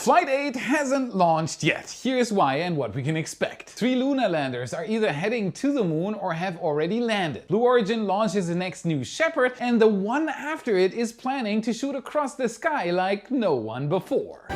Flight 8 hasn't launched yet. Here's why and what we can expect. 3 lunar landers are either heading to the moon or have already landed. Blue Origin launches the next new Shepard, and the one after it is planning to shoot across the sky like no one before.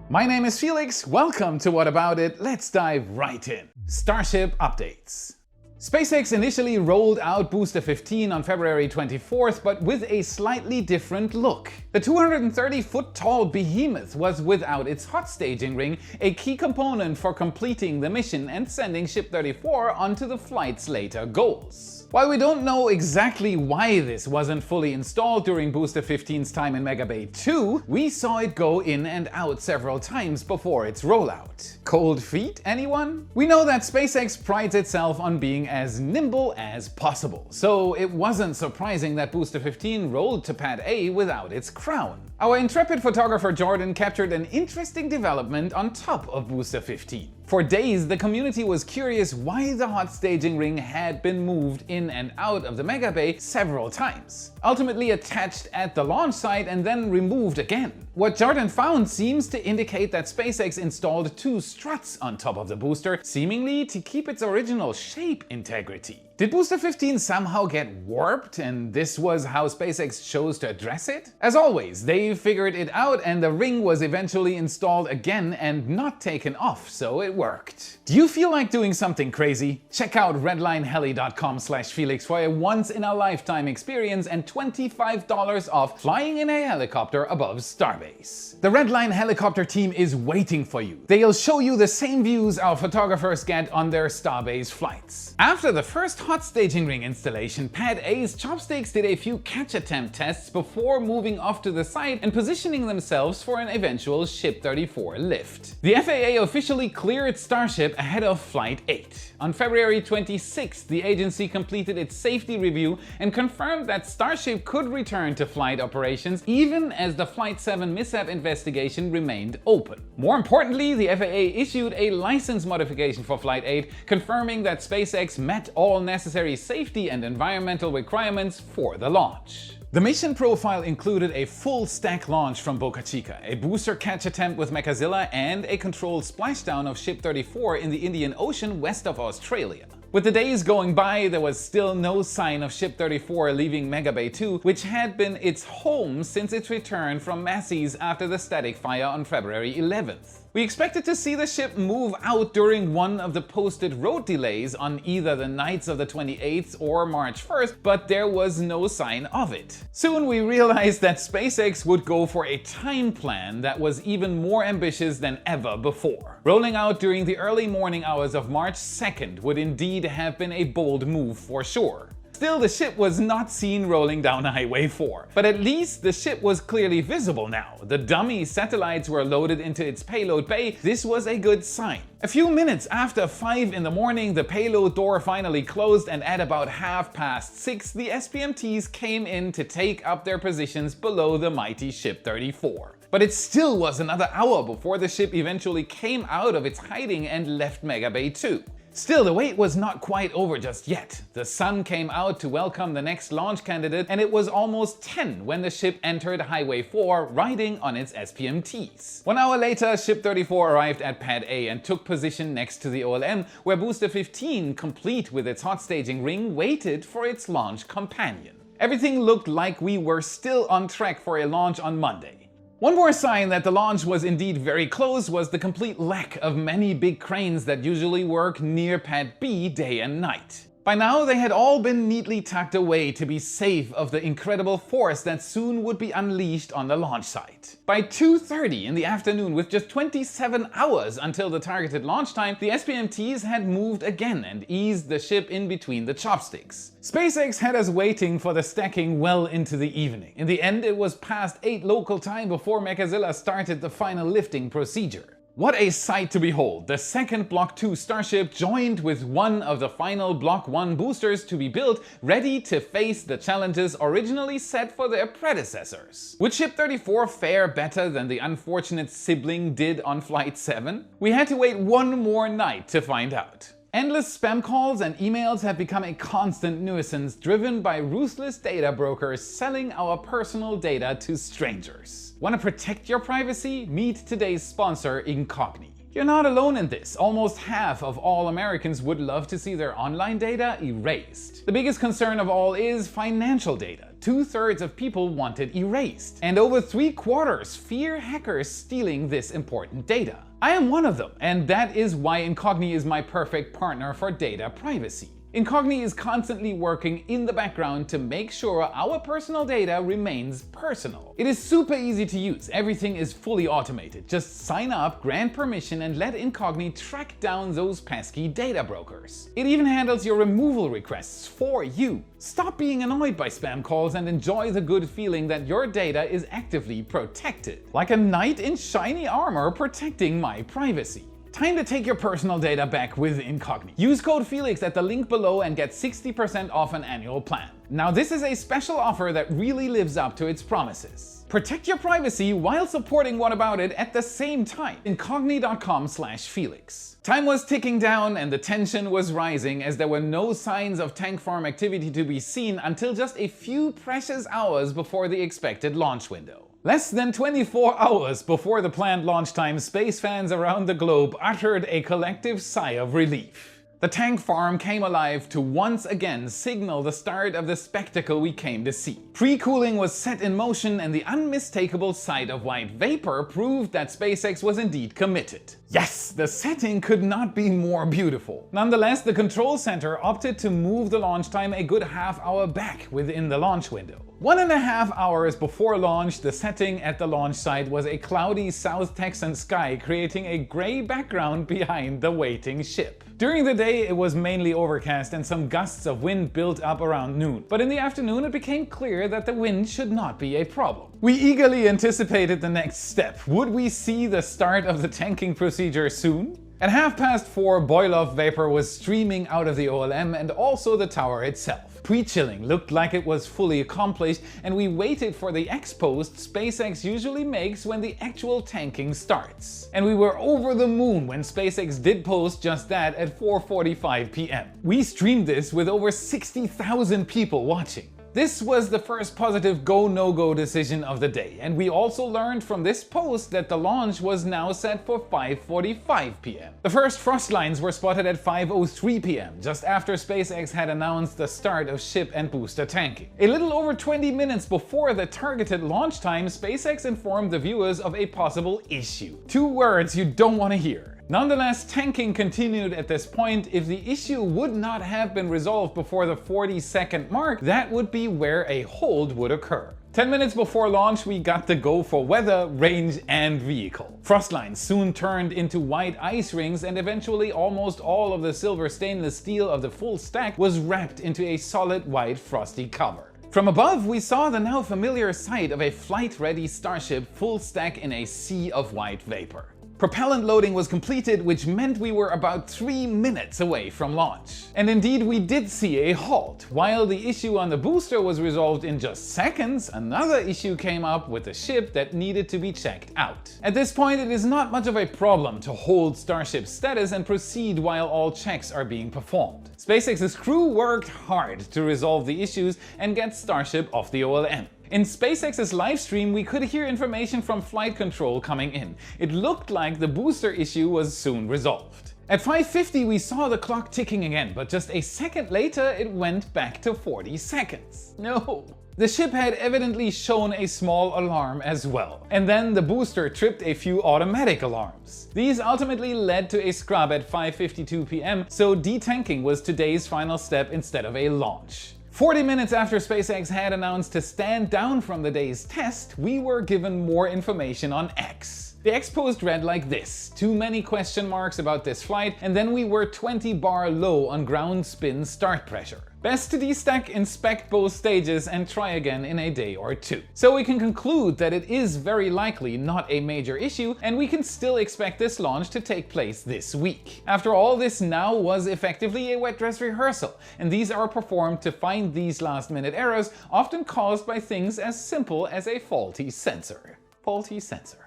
My name is Felix, welcome to What About It, let's dive right in. Starship updates. SpaceX initially rolled out Booster 15 on February 24th, but with a slightly different look. The 230-foot-tall behemoth was without its hot staging ring, a key component for completing the mission and sending Ship 34 onto the flight's later goals. While we don't know exactly why this wasn't fully installed during Booster 15's time in Mega Bay 2, we saw it go in and out several times before its rollout. Cold feet, anyone? We know that SpaceX prides itself on being as nimble as possible, so it wasn't surprising that Booster 15 rolled to Pad A without its crown. Our intrepid photographer Jordan captured an interesting development on top of Booster 15. For days, the community was curious why the hot staging ring had been moved in and out of the Mega Bay several times, ultimately attached at the launch site and then removed again. What Jordan found seems to indicate that SpaceX installed 2 struts on top of the booster, seemingly to keep its original shape integrity. Did Booster 15 somehow get warped and this was how SpaceX chose to address it? As always, they figured it out and the ring was eventually installed again and not taken off, so it worked. Do you feel like doing something crazy? Check out redlineheli.com/Felix for a once-in-a-lifetime experience and $25 off flying in a helicopter above Starbase. The Redline helicopter team is waiting for you. They'll show you the same views our photographers get on their Starbase flights. After the first hot staging ring installation, Pad A's chopsticks did a few catch attempt tests before moving off to the side and positioning themselves for an eventual Ship 34 lift. The FAA officially cleared Starship ahead of Flight 8. On February 26th, the agency completed its safety review and confirmed that Starship could return to flight operations even as the Flight 7 mishap investigation remained open. More importantly, the FAA issued a license modification for Flight 8, confirming that SpaceX met all necessary safety and environmental requirements for the launch. The mission profile included a full stack launch from Boca Chica, a booster catch attempt with Mechazilla, and a controlled splashdown of Ship 34 in the Indian Ocean west of Australia. With the days going by, there was still no sign of Ship 34 leaving Mega Bay 2, which had been its home since its return from Massey's after the static fire on February 11th. We expected to see the ship move out during one of the posted road delays on either the nights of the 28th or March 1st, but there was no sign of it. Soon we realized that SpaceX would go for a time plan that was even more ambitious than ever before. Rolling out during the early morning hours of March 2nd would indeed have been a bold move for sure. Still, the ship was not seen rolling down Highway 4, but at least the ship was clearly visible now. The dummy satellites were loaded into its payload bay. This was a good sign. A few minutes after 5 in the morning, the payload door finally closed, and at about 6:30, the SPMTs came in to take up their positions below the mighty Ship 34. But it still was another hour before the ship eventually came out of its hiding and left Mega Bay 2. Still, the wait was not quite over just yet. The sun came out to welcome the next launch candidate, and it was almost 10 when the ship entered Highway 4 riding on its SPMTs. 1 hour later, Ship 34 arrived at Pad A and took position next to the OLM, where Booster 15, complete with its hot staging ring, waited for its launch companion. Everything looked like we were still on track for a launch on Monday. One more sign that the launch was indeed very close was the complete lack of many big cranes that usually work near Pad B day and night. By now, they had all been neatly tucked away to be safe of the incredible force that soon would be unleashed on the launch site. By 2:30 in the afternoon, with just 27 hours until the targeted launch time, the SPMTs had moved again and eased the ship in between the chopsticks. SpaceX had us waiting for the stacking well into the evening. In the end, it was past 8 local time before Mechazilla started the final lifting procedure. What a sight to behold! The second Block 2 Starship joined with one of the final Block 1 boosters to be built, ready to face the challenges originally set for their predecessors. Would Ship 34 fare better than the unfortunate sibling did on Flight 7? We had to wait one more night to find out. Endless spam calls and emails have become a constant nuisance driven by ruthless data brokers selling our personal data to strangers. Want to protect your privacy? Meet today's sponsor, Incogni. You're not alone in this. Almost half of all Americans would love to see their online data erased. The biggest concern of all is financial data. 2/3 of people want it erased, and over 3/4 fear hackers stealing this important data. I am one of them, and that is why Incogni is my perfect partner for data privacy. Incogni is constantly working in the background to make sure our personal data remains personal. It is super easy to use. Everything is fully automated. Just sign up, grant permission, and let Incogni track down those pesky data brokers. It even handles your removal requests for you. Stop being annoyed by spam calls and enjoy the good feeling that your data is actively protected. Like a knight in shiny armor protecting my privacy. Time to take your personal data back with Incogni. Use code Felix at the link below and get 60% off an annual plan. Now this is a special offer that really lives up to its promises. Protect your privacy while supporting What About It at the same time. Incogni.com/Felix. Time was ticking down and the tension was rising as there were no signs of tank farm activity to be seen until just a few precious hours before the expected launch window. Less than 24 hours before the planned launch time, space fans around the globe uttered a collective sigh of relief. The tank farm came alive to once again signal the start of the spectacle we came to see. Pre-cooling was set in motion and the unmistakable sight of white vapor proved that SpaceX was indeed committed. Yes, the setting could not be more beautiful. Nonetheless, the control center opted to move the launch time a good half hour back within the launch window. 1.5 hours before launch, the setting at the launch site was a cloudy South Texan sky, creating a gray background behind the waiting ship. During the day, it was mainly overcast and some gusts of wind built up around noon. But in the afternoon, it became clear that the wind should not be a problem. We eagerly anticipated the next step. Would we see the start of the tanking procedure soon? At 4:30, boil-off vapor was streaming out of the OLM and also the tower itself. Pre-chilling looked like it was fully accomplished, and we waited for the X-post SpaceX usually makes when the actual tanking starts. And we were over the moon when SpaceX did post just that at 4:45 p.m. We streamed this with over 60,000 people watching. This was the first positive go-no-go decision of the day, and we also learned from this post that the launch was now set for 5:45 p.m. The first frost lines were spotted at 5:03 p.m., just after SpaceX had announced the start of ship and booster tanking. A little over 20 minutes before the targeted launch time, SpaceX informed the viewers of a possible issue. 2 words you don't want to hear. Nonetheless, tanking continued at this point. If the issue would not have been resolved before the 40-second mark, that would be where a hold would occur. 10 minutes before launch, we got the go for weather, range, and vehicle. Frost lines soon turned into white ice rings, and eventually almost all of the silver stainless steel of the full stack was wrapped into a solid white frosty cover. From above, we saw the now familiar sight of a flight-ready Starship full stack in a sea of white vapor. Propellant loading was completed, which meant we were about 3 minutes away from launch. And indeed, we did see a halt. While the issue on the booster was resolved in just seconds, another issue came up with the ship that needed to be checked out. At this point, it is not much of a problem to hold Starship status and proceed while all checks are being performed. SpaceX's crew worked hard to resolve the issues and get Starship off the OLM. In SpaceX's livestream, we could hear information from flight control coming in. It looked like the booster issue was soon resolved. At 5:50, we saw the clock ticking again, but just a second later, it went back to 40 seconds. No. The ship had evidently shown a small alarm as well. And then the booster tripped a few automatic alarms. These ultimately led to a scrub at 5:52 p.m., so detanking was today's final step instead of a launch. 40 minutes after SpaceX had announced to stand down from the day's test, we were given more information on X. The X post read like this: too many question marks about this flight, and then we were 20 bar low on ground spin start pressure. Best to destack, inspect both stages, and try again in a day or 2. So we can conclude that it is very likely not a major issue, and we can still expect this launch to take place this week. After all, this now was effectively a wet dress rehearsal, and these are performed to find these last-minute errors, often caused by things as simple as a faulty sensor. Faulty sensor.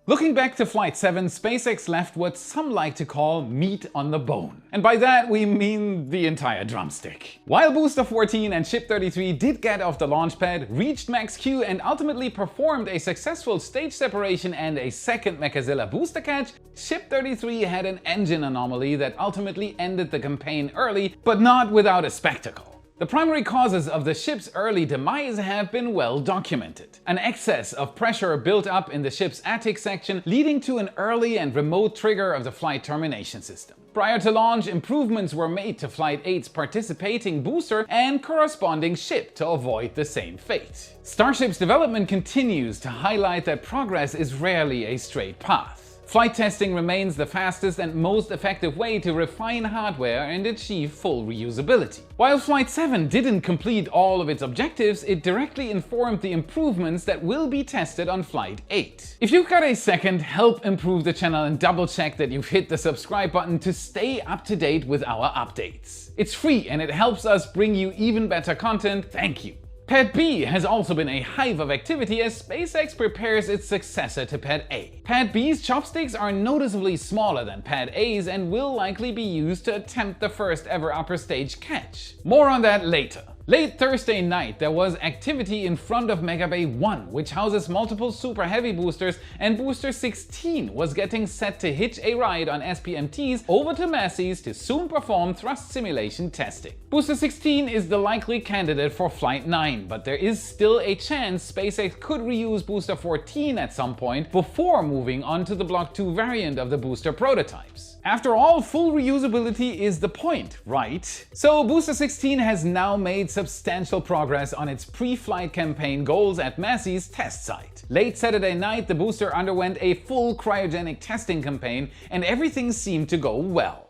Looking back to Flight 7, SpaceX left what some like to call meat on the bone. And by that we mean the entire drumstick. While Booster 14 and Ship 33 did get off the launch pad, reached max Q and ultimately performed a successful stage separation and a second Mechazilla booster catch, Ship 33 had an engine anomaly that ultimately ended the campaign early, but not without a spectacle. The primary causes of the ship's early demise have been well documented. An excess of pressure built up in the ship's attic section, leading to an early and remote trigger of the flight termination system. Prior to launch, improvements were made to Flight 8's participating booster and corresponding ship to avoid the same fate. Starship's development continues to highlight that progress is rarely a straight path. Flight testing remains the fastest and most effective way to refine hardware and achieve full reusability. While Flight 7 didn't complete all of its objectives, it directly informed the improvements that will be tested on Flight 8. If you've got a second, help improve the channel and double check that you've hit the subscribe button to stay up to date with our updates. It's free and it helps us bring you even better content. Thank you. Pad B has also been a hive of activity as SpaceX prepares its successor to Pad A. Pad B's chopsticks are noticeably smaller than Pad A's and will likely be used to attempt the first ever upper stage catch. More on that later. Late Thursday night, there was activity in front of Mega Bay 1, which houses multiple Super Heavy boosters, and Booster 16 was getting set to hitch a ride on SPMTs over to Massey's to soon perform thrust simulation testing. Booster 16 is the likely candidate for Flight 9, but there is still a chance SpaceX could reuse Booster 14 at some point before moving on to the Block 2 variant of the booster prototypes. After all, full reusability is the point, right? So Booster 16 has now made substantial progress on its pre-flight campaign goals at Massey's test site. Late Saturday night, the booster underwent a full cryogenic testing campaign and everything seemed to go well.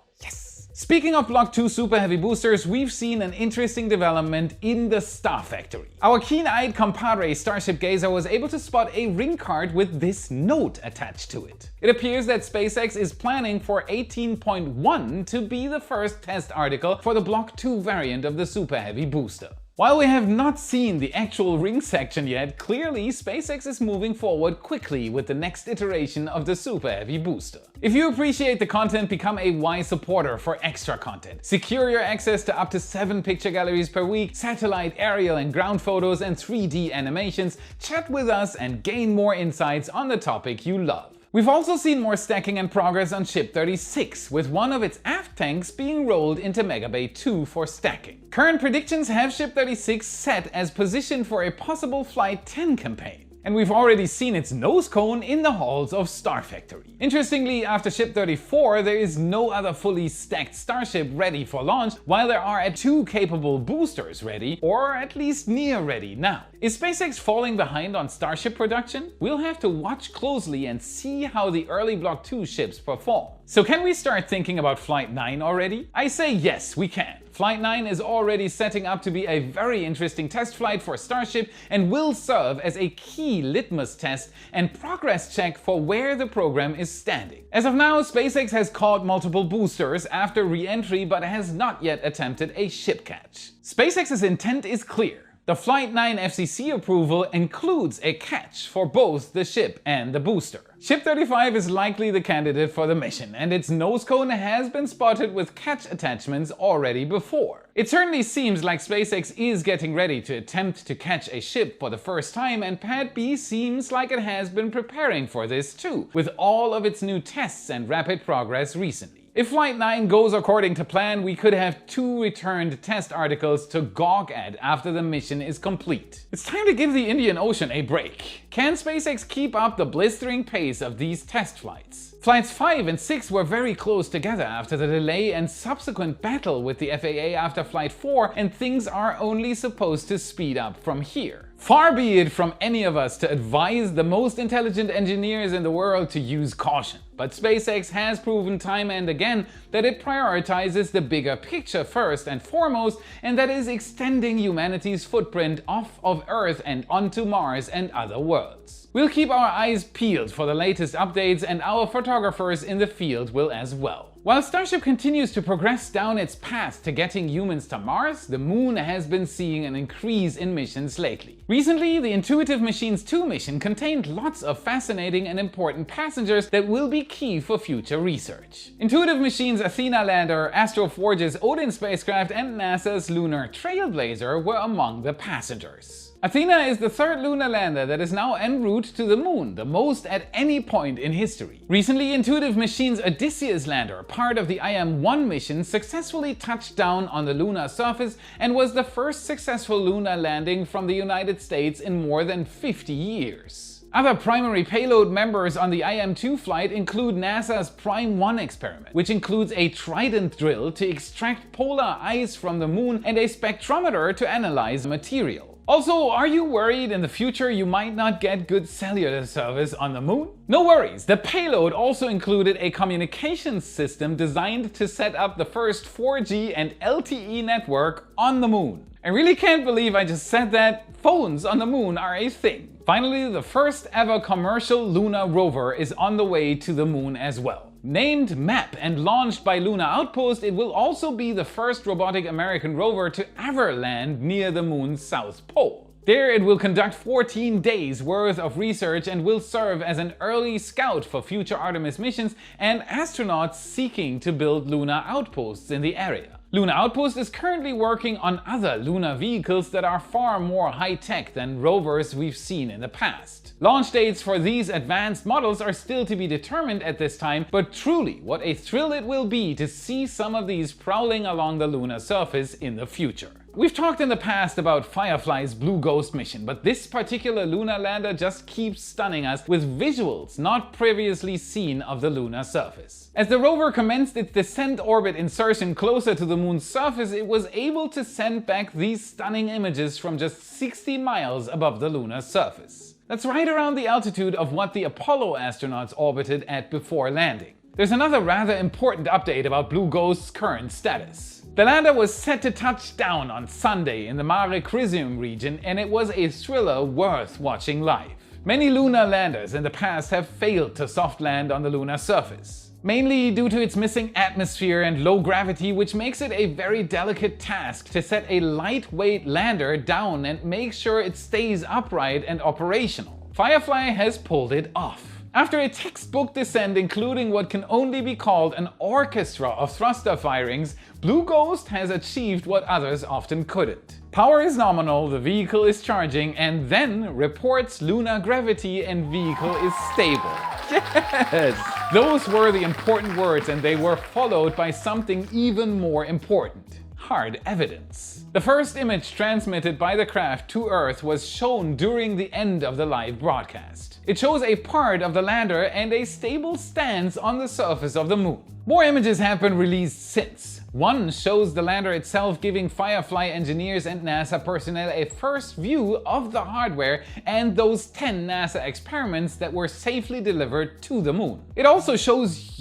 Speaking of Block 2 Super Heavy boosters, we've seen an interesting development in the Star Factory. Our keen-eyed compadre Starship Gazer was able to spot a ring card with this note attached to it. It appears that SpaceX is planning for 18.1 to be the first test article for the Block 2 variant of the Super Heavy booster. While we have not seen the actual ring section yet, clearly SpaceX is moving forward quickly with the next iteration of the Super Heavy booster. If you appreciate the content, become a wise supporter for extra content. Secure your access to up to 7 picture galleries per week, satellite, aerial and ground photos and 3D animations, chat with us and gain more insights on the topic you love. We've also seen more stacking and progress on Ship 36, with one of its aft tanks being rolled into Mega Bay 2 for stacking. Current predictions have Ship 36 set as positioned for a possible Flight 10 campaign. And we've already seen its nose cone in the halls of Star Factory. Interestingly, after Ship 34, there is no other fully stacked Starship ready for launch, while there are 2 capable boosters ready, or at least near ready now. Is SpaceX falling behind on Starship production? We'll have to watch closely and see how the early Block 2 ships perform. So can we start thinking about Flight 9 already? I say yes, we can. Flight 9 is already setting up to be a very interesting test flight for Starship and will serve as a key litmus test and progress check for where the program is standing. As of now, SpaceX has caught multiple boosters after re-entry but has not yet attempted a ship catch. SpaceX's intent is clear. The Flight 9 FCC approval includes a catch for both the ship and the booster. Ship 35 is likely the candidate for the mission, and its nose cone has been spotted with catch attachments already before. It certainly seems like SpaceX is getting ready to attempt to catch a ship for the first time, and Pad B seems like it has been preparing for this too, with all of its new tests and rapid progress recently. If Flight 9 goes according to plan, we could have 2 returned test articles to gawk at after the mission is complete. It's time to give the Indian Ocean a break. Can SpaceX keep up the blistering pace of these test flights? Flights 5 and 6 were very close together after the delay and subsequent battle with the FAA after Flight 4, and things are only supposed to speed up from here. Far be it from any of us to advise the most intelligent engineers in the world to use caution, but SpaceX has proven time and again that it prioritizes the bigger picture first and foremost, and that is extending humanity's footprint off of Earth and onto Mars and other worlds. We'll keep our eyes peeled for the latest updates, and our photographers in the field will as well. While Starship continues to progress down its path to getting humans to Mars, the Moon has been seeing an increase in missions lately. Recently, the Intuitive Machines 2 mission contained lots of fascinating and important passengers that will be key for future research. Intuitive Machines' Athena lander, Astroforge's Odin spacecraft, and NASA's Lunar Trailblazer were among the passengers. Athena is the third lunar lander that is now en route to the Moon, the most at any point in history. Recently, Intuitive Machines' Odysseus lander, part of the IM-1 mission, successfully touched down on the lunar surface and was the first successful lunar landing from the United States in more than 50 years. Other primary payload members on the IM-2 flight include NASA's Prime 1 experiment, which includes a Trident drill to extract polar ice from the Moon and a spectrometer to analyze material. Also, are you worried in the future you might not get good cellular service on the Moon? No worries, the payload also included a communications system designed to set up the first 4G and LTE network on the Moon. I really can't believe I just said that. Phones on the Moon are a thing. Finally, the first ever commercial lunar rover is on the way to the Moon as well. Named MAP and launched by Lunar Outpost, it will also be the first robotic American rover to ever land near the Moon's south pole. There it will conduct 14 days worth of research and will serve as an early scout for future Artemis missions and astronauts seeking to build lunar outposts in the area. Lunar Outpost is currently working on other lunar vehicles that are far more high-tech than rovers we've seen in the past. Launch dates for these advanced models are still to be determined at this time, but truly what a thrill it will be to see some of these prowling along the lunar surface in the future. We've talked in the past about Firefly's Blue Ghost mission, but this particular lunar lander just keeps stunning us with visuals not previously seen of the lunar surface. As the rover commenced its descent orbit insertion closer to the Moon's surface, it was able to send back these stunning images from just 60 miles above the lunar surface. That's right around the altitude of what the Apollo astronauts orbited at before landing. There's another rather important update about Blue Ghost's current status. The lander was set to touch down on Sunday in the Mare Crisium region, and it was a thriller worth watching live. Many lunar landers in the past have failed to soft land on the lunar surface, mainly due to its missing atmosphere and low gravity, which makes it a very delicate task to set a lightweight lander down and make sure it stays upright and operational. Firefly has pulled it off. After a textbook descent including what can only be called an orchestra of thruster firings, Blue Ghost has achieved what others often couldn't. Power is nominal, the vehicle is charging, and then reports lunar gravity and vehicle is stable. Yes! Those were the important words, and they were followed by something even more important. Hard evidence. The first image transmitted by the craft to Earth was shown during the end of the live broadcast. It shows a part of the lander and a stable stance on the surface of the Moon. More images have been released since. One shows the lander itself, giving Firefly engineers and NASA personnel a first view of the hardware and those 10 NASA experiments that were safely delivered to the Moon. It also shows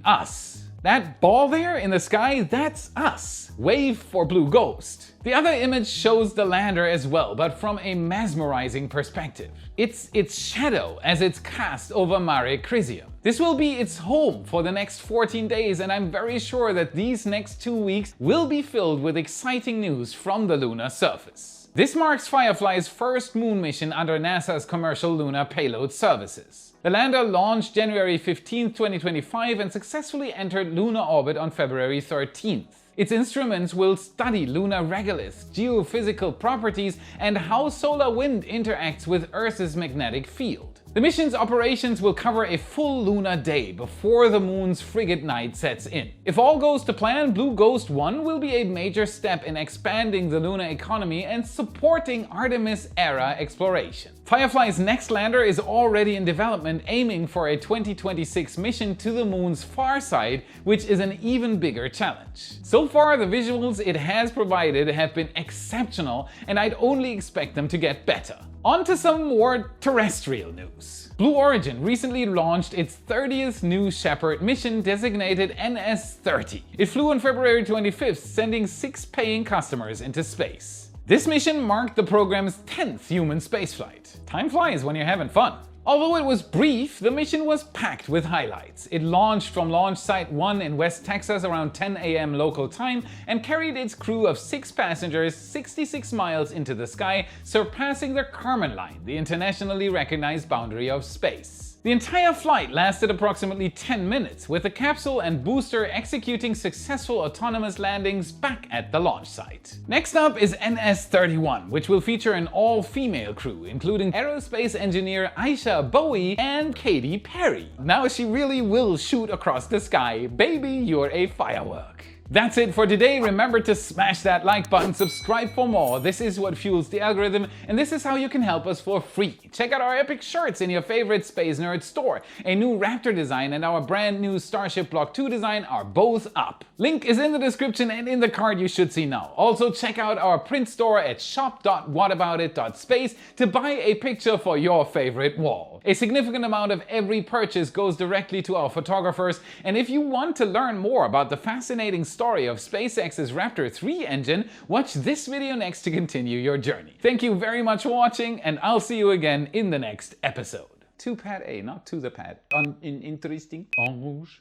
us. That ball there in the sky, that's us. Wave for Blue Ghost. The other image shows the lander as well, but from a mesmerizing perspective. It's its shadow as it's cast over Mare Crisium. This will be its home for the next 14 days, and I'm very sure that these next 2 weeks will be filled with exciting news from the lunar surface. This marks Firefly's first moon mission under NASA's commercial lunar payload services. The lander launched January 15, 2025 and successfully entered lunar orbit on February 13th. Its instruments will study lunar regoliths, geophysical properties, and how solar wind interacts with Earth's magnetic field. The mission's operations will cover a full lunar day before the Moon's frigate night sets in. If all goes to plan, Blue Ghost 1 will be a major step in expanding the lunar economy and supporting Artemis-era exploration. Firefly's next lander is already in development, aiming for a 2026 mission to the Moon's far side, which is an even bigger challenge. So far, the visuals it has provided have been exceptional, and I'd only expect them to get better. On to some more terrestrial news. Blue Origin recently launched its 30th new Shepard mission, designated NS-30. It flew on February 25th, sending 6 paying customers into space. This mission marked the program's 10th human spaceflight. Time flies when you're having fun. Although it was brief, the mission was packed with highlights. It launched from Launch Site 1 in West Texas around 10 a.m. local time and carried its crew of 6 passengers 66 miles into the sky, surpassing the Kármán line, the internationally recognized boundary of space. The entire flight lasted approximately 10 minutes, with the capsule and booster executing successful autonomous landings back at the launch site. Next up is NS-31, which will feature an all-female crew, including aerospace engineer Aisha Bowie and Katy Perry. Now she really will shoot across the sky. Baby, you're a firework. That's it for today. Remember to smash that like button, subscribe for more. This is what fuels the algorithm, and this is how you can help us for free. Check out our epic shirts in your favorite Space Nerd store. A new Raptor design and our brand new Starship Block 2 design are both up. Link is in the description and in the card you should see now. Also check out our print store at shop.whataboutit.space to buy a picture for your favorite wall. A significant amount of every purchase goes directly to our photographers, and if you want to learn more about the fascinating story of SpaceX's Raptor 3 engine, watch this video next to continue your journey. Thank you very much for watching, and I'll see you again in the next episode. To pad A, not to the pad. Interesting. Orange.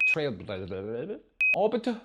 Trail. Orbiter.